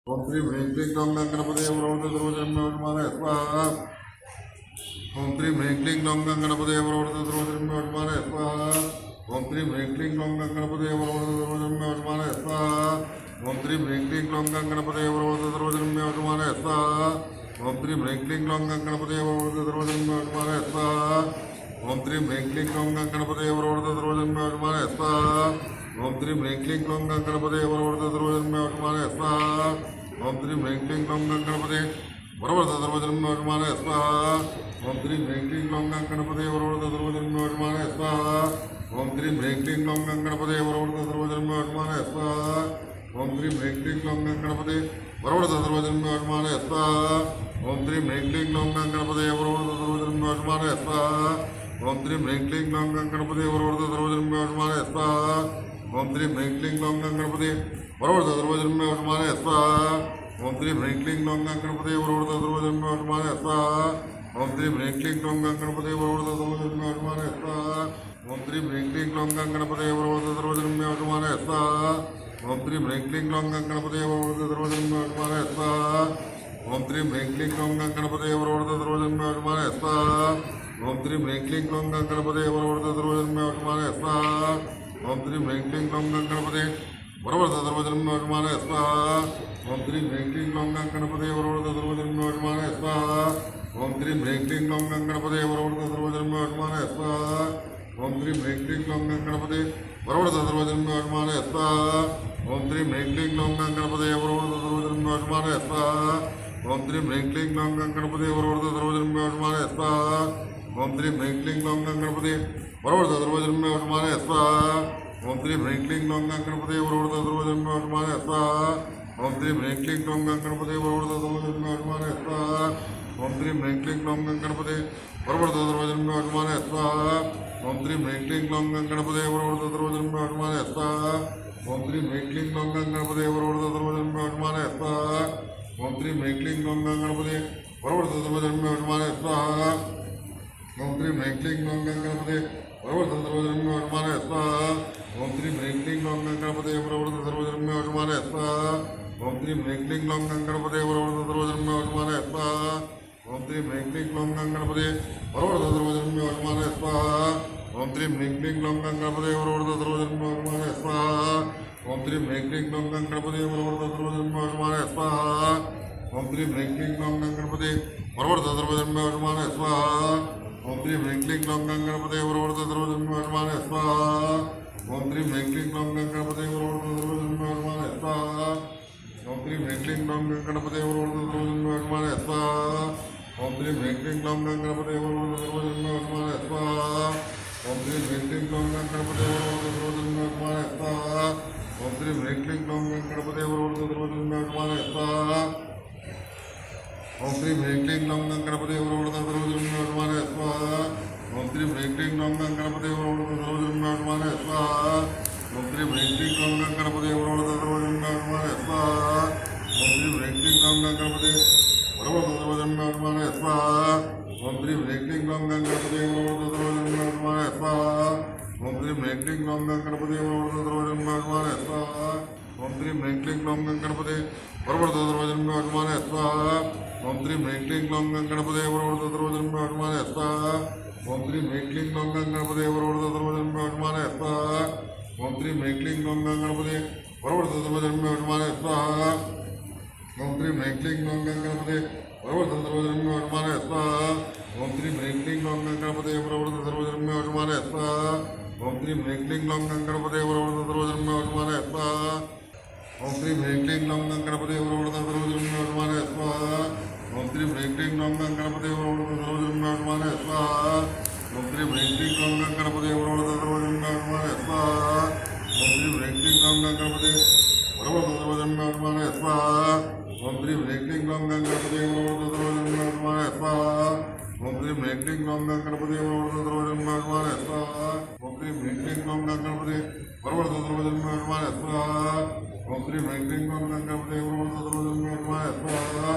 ओम श्री ह्रीं क्लीं ग्लौं गणपतये वरोधद्रोजन्मोऽनुमाने स्वाहा। ओम श्री ह्रीं क्लीं ग्लौं गणपतये वरोधद्रोजन्मोऽनुमाने स्वाहा। ओम श्री ह्रीं क्लीं ग्लौं गणपतये वरोधद्रोजन्मोऽनुमाने स्वाहा। ओम श्री ह्रीं क्लीं ग्लौं गणपतये वरोधद्रोजन्मोऽनुमाने स्वाहा। ओम श्री ह्रीं क्लीं ग्लौं गणपतये वरोधद्रोजन्मोऽनुमाने स्वाहा। ओम श्री ह्रीं क्लीं ग्लौं गणपतये वरोधद्रोजन्मोऽनुमाने स्वाहा। ओम श्री ह्रीं क्लीं ग्लौं गणपतये वरोधद्रोजन्मोऽनुमाने स्वाहा। ओम श्री ह्रीं क्लीं ग्लौं गणपतये वरोधद्रोजन्मोऽनुमाने स्वाहा। ओम श्री ह्रीं क्लीं ग्लौं गणपतये वरोधद्रोजन्मोऽनुमाने स्वाहा। ओम श्री ह्रीं क्लीं ग्लौं गणपतये वरोधद्रोजन्मोऽनुमाने स्वाहा। ओम श्री ह्रीं क्लीं ग्लौं गणपतये वरोधद्रोजन्मोऽनुमाने स्वाहा। ओम श्री ह्रीं क्लीं ग्लौं गणपतये वरोधद्रोजन्मोऽनुमाने स्वाहा। ओम श्री ह्रीं क्लीं ग्लौं गणपतये वरोधद्रोजन्मोऽनुमाने स्वाहा। ओम श्री ह्रीं क्लीं ग्लौं गणपतये वरोधद्रोजन्मोऽनुमाने स्वाहा। ओम श्री ह्रीं क्लीं ग्लौं गणपतये वरोधद्रोजन्मोऽनुमाने स्वाहा। ओम श्री ह्रीं क्लीं ग्लौं गणपतये वरोधद्रोजन्मोऽनुमाने स्वाहा। ओम श्री ह्रीं क्लीं ग्लौं गणपतये वरोधद्रोजन्मोऽनुमाने स्वाहा। ओम श्री ह्रीं क्लीं ग्लौं गणपतये वरोधद्रोजन्मोऽनुमाने स्वाहा। ओम श्री ह्रीं क्लीं ग्लौं गणपतये वरोधद्रोजन्मोऽनुमाने स्वाहा। ओम श्री ह्रीं क्लीं ग्लौं गणपतये वरोधद्रोजन्मोऽनुमाने स्वाहा। ओम श्री ह्रीं क्लीं ग्लौं गणपतये वरोधद्रोजन्मोऽनुमाने स्वाहा। ओम श्री ह्रीं क्लीं ग्लौं गणपतये वरोधद्रोजन्मोऽनुमाने स्वाहा। ओम श्री ह्रीं क्लीं ग्लौं गणपतये वरोधद्रोजन्मोऽनुमाने स्वाहा। ओम श्री ह्रीं क्लीं ग्लौं गणपतये वरोधद्रोजन्मोऽनुमाने स्वाहा। ओम श्री ह्रीं क्लीं ग्लौं गणपतये वरोधद्रोजन्मोऽनुमाने स्वाहा। ओम श्री ह्रीं क्लीं ग्लौं गणपतये वरोधद्रोजन्मोऽनुमाने स्वाहा। ओम श्री ह्रीं क्लीं ग्लौं गणपतये वरोधद्रोजन्मोऽनुमाने स्वाहा। ओम श्री ह्रीं क्लीं ग्लौं गणपतये वरोधद्रोजन्मोऽनुमाने स्वाहा। ओम श्री ह्रीं क्लीं ग्लौं गणपतये वरोधद्रोजन्मोऽनुमाने स्वाहा। ओम श्री ह्रीं क्लीं ग्लौं गणपतये वरोधद्रोजन्मोऽनुमाने स्वाहा। ओम श्री ह्रीं क्लीं ग्लौं गणपतये वरोधद्रोजन्मोऽनुमाने स्वाहा। ओम श्री ह्रीं क्लीं ग्लौं गणपतये वरोधद्रोजन्मोऽनुमाने स्वाहा। ओम श्री ह्रीं क्लीं ग्लौं गणपतये वरोधद्रोजन्मोऽनुमाने स्वाहा। ओम श्री ह्रीं क्लीं ग्लौं गणपतये वरोधद्रोजन्मोऽनुमाने स्वाहा। ओम श्री ह्रीं क्लीं ग्लौं गणपतये वरोधद्रोजन्मोऽनुमाने स्वाहा। ओम श्री ह्रीं क्लीं ग्लौं गणपतये वरोधद्रोजन्मोऽनुमाने स्वाहा। ओम श्री ह्रीं क्लीं ग्लौं गणपतये वरोधद्रोजन्मोऽनुमाने स्वाहा। ओम श्री ह्रीं क्लीं ग्लौं गणपतये वरोधद्रोजन्मोऽनुमाने स्वाहा। ओम श्री ह्रीं क्लीं ग्लौं गणपतये वरोधद्रोजन्मोऽनुमाने स्वाहा। ओम श्री ह्रीं क्लीं ग्लौं गणपतये वरोधद्रोजन्मोऽनुमाने स्वाहा। ओम श्री ह्रीं क्लीं ग्लौं गणपतये वरोधद्रोजन्मोऽनुमाने स्वाहा। ओम श्री ह्रीं क्लीं ग्लौं गणपतये वरोधद्रोजन्मोऽनुमाने स्वाहा। ओम श्री ह्रीं क्लीं ग्लौं गणपतये वरोधद्रोजन्मोऽनुमाने स्वाहा। ओम श्री ह्रीं क्लीं ग्लौं गणपतये वरोधद्रोजन्मोऽनुमाने स्वाहा। ओम श्री ह्रीं क्लीं ग्लौं गणपतये वरोधद्रोजन्मोऽनुमाने स्वाहा। ओम श्री ह्रीं क्लीं ग्लौं गणपतये वरोधद्रोजन्मोऽनुमाने स्वाहा। ओम श्री ह्रीं क्लीं ग्लौं गणपतये वरोधद्रोजन्मोऽनुमाने स्वाहा। ओम श्री ह्रीं क्लीं ग्लौं गणपतये वरोधद्रोजन्मोऽनुमाने स्वाहा। ओम श्री ह्रीं क्लीं ग्लौं गणपतये वरोधद्रोजन्मोऽनुमाने स्वाहा। ओम श्री ह्रीं क्लीं ग्लौं गणपतये वरोधद्रोजन्मोऽनुमाने स्वाहा। ओम श्री ह्रीं क्लीं ग्लौं गणपतये वरोधद्रोजन्मोऽनुमाने स्वाहा। ओम श्री ह्रीं क्लीं ग्लौं गणपतये वरोधद्रोजन्मोऽनुमाने स्वाहा। ओम श्री ह्रीं क्लीं ग्लौं गणपतये वरोधद्रोजन्मोऽनुमाने स्वाहा। ओम श्री ह्रीं क्लीं ग्लौं गणपतये वरोधद्रोजन्मोऽनुमाने स्वाहा। ओम श्री ह्रीं क्लीं ग्लौं गणपतये वरोधद्रोजन्मोऽनुमाने स्वाहा। ओम श्री ह्रीं क्लीं ग्लौं गणपतये वरोधद्रोजन्मोऽनुमाने स्वाहा। ओम श्री ह्रीं क्लीं ग्लौं गणपतये वरोधद्रोजन्मोऽनुमाने स्वाहा। ओम श्री ह्रीं क्लीं ग्लौं गणपतये वरोधद्रोजन्मोऽनुमाने स्वाहा। ओम श्री ह्रीं क्लीं ग्लौं गणपतये वरोधद्रोजन्मोऽनुमाने स्वाहा। ओम श्री ह्रीं क्लीं ग्लौं गणपतये वरोधद्रोजन्मोऽनुमाने स्वाहा। ओम श्री ह्रीं क्लीं ग्लौं गणपतये वरोधद्रोजन्मोऽनुमाने स्वाहा। ओम श्री ह्रीं क्लीं ग्लौं गणपतये वरोधद्रोजन्मोऽनुमाने स्वाहा। ओम श्री ह्रीं क्लीं ग्लौं गणपतये वरोधद्रोजन्मोऽनुमाने स्वाहा। ओम श्री ह्रीं क्लीं ग्लौं गणपतये वरोधद्रोजन्मोऽनुमाने स्वाहा। ओम श्री ह्रीं क्लीं ग्लौं गणपतये वरोधद्रोजन्मोऽनुमाने स्वाहा। ओम श्री ह्रीं क्लीं ग्लौं गणपतये वरोधद्रोजन्मोऽनुमाने स्वाहा। ओम श्री ह्रीं क्लीं ग्लौं गणपतये वरोधद्रोजन्मोऽनुमाने स्वाहा।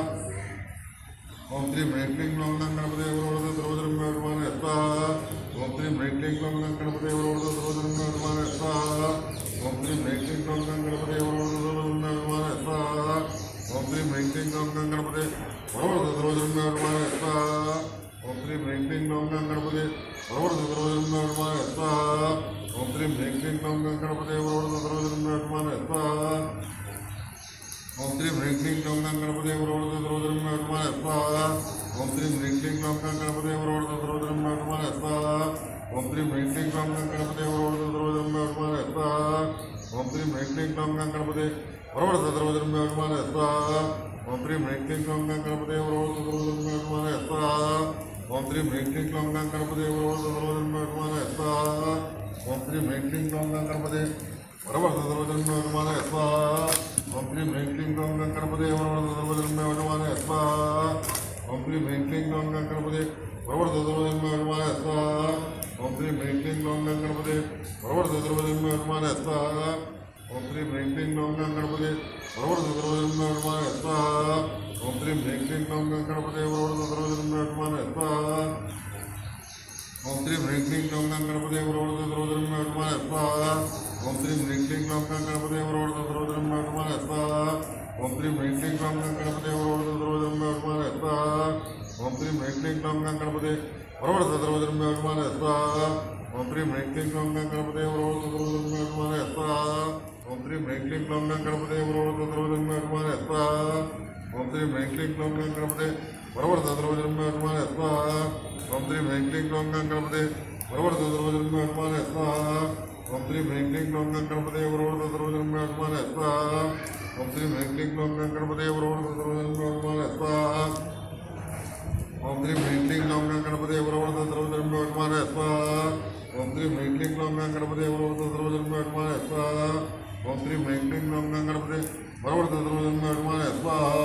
ओम श्री ह्रीं क्लीं ग्लौं गणपतये वरोधद्रोजन्मोऽनुमाने स्वाहा। ओम श्री ह्रीं क्लीं ग्लौं गणपतये वरोधद्रोजन्मोऽनुमाने स्वाहा। ओम श्री ह्रीं क्लीं ग्लौं गणपतये वरोधद्रोजन्मोऽनुमाने स्वाहा। ओम क्लीं ग्लौं गणपते वरवरदरोजन्मयोर्माय स्वाहा ओम क्लीं ह्रीं क्लीं ग्लौं गणपते वरवरदरोजन्मयोर्माय स्वाहा ओम क्लीं ह्रीं क्लीं ग्लौं गणपते वरवरदरोजन्मयोर्माय स्वाहा ओम क्लीं ह्रीं क्लीं ग्लौं गणपते वरवरदरोजन्मयोर्माय स्वाहा ओम क्लीं ह्रीं क्लीं ग्लौं गणपते वरवरदरोजन्मयोर्माय स्वाहा ओम क्लीं ह्रीं क्लीं ग्लौं गणपते वरवरदरोजन्मयोर्माय स्वाहा ओम क्लीं ह्रीं क्लीं ग्लौं गणपते वरवरदरोजन्मयोर्माय स्वाहा ओम क्लीं ह्रीं क्लीं ग्लौं गणपते वरवरदरोजन्मयोर्माय स्वाहा ओम क्लीं ह्रीं क्लीं ग्लौं गणपते वरवरदरोजन्मयोर्माय स्वाहा ओम क्लीं ह्रीं क्लीं ग्लौं गणपते वरवरदरोजन्मयोर्माय स्वाहा ओम क्लीं ह्रीं क्लीं ग्लौं गणपते वरवरदरोजन्मयोर्माय स्वाहा ओम क्लीं ह्रीं क्लीं ग्लौं गणपते वरवरदरोजन्मयोर्माय स्वाहा ओम क्लीं ह्रीं क्लीं ग्लौं गणपते वरवरदरोजन्मयोर्माय स्वाहा ओम क्लीं ह्रीं क्लीं ग्लौं गणपते वरवरदरोजन्मयोर्माय स्वाहा ओम क्लीं ह्रीं क्लीं ग्लौं गणपते वरवरदरोजन्मयोर्माय स्वाहा ओम क्लीं ह्रीं क्लीं ग्लौं गणपते वरवरदरोजन्मयोर्माय स्वाहा ओम क्लीं ह्रीं क्लीं ग्लौं गणपते वरवरदरोजन्मयोर्माय स्वाहा ओम क्लीं ह्रीं क्लीं ग्लौं गणपते वरवरदरोजन्मयोर्माय स्वाहा ओम क्लीं ह्रीं क्लीं ग्लौं गणपते वरवरदरोजन्मयोर्माय स्वाहा ओम क्लीं ह्रीं क्लीं ग्लौं गणपते वरवरदरोजन्मयोर्माय स्वाहा ओम क्लीं ह्रीं क्लीं ग्लौं गणपते वरवरदरोजन्मयोर्माय स्वाहा ओम क्लीं ह्रीं क्लीं ग्लौं गणपते वरवरदरोजन्मयोर्माय स्वाहा ओम क्लीं ह्रीं क्लीं ग्लौं गणपते वरवरदरोजन्मयोर्माय स्वाहा ओम क्लीं ह्रीं क्लीं ग्लौं गणपते वरवरदरोजन्मयोर्माय स्वाहा ओम क्लीं ह्रीं क्लीं ग्लौं गणपते वरवरदरोजन्मयोर्माय स्वाहा ओम क्लीं ह्रीं क्लीं ग्लौं गणपते वरवरदरोजन्मयोर्माय स्वाहा ओम क्लीं ह्रीं क्लीं ग्लौं गणपते वरवरदरोजन्मयोर्माय स्वाहा ओम क्लीं ह्रीं क्लीं ग्लौं गणपते वरवरदरोजन्मयोर्माय स्वाहा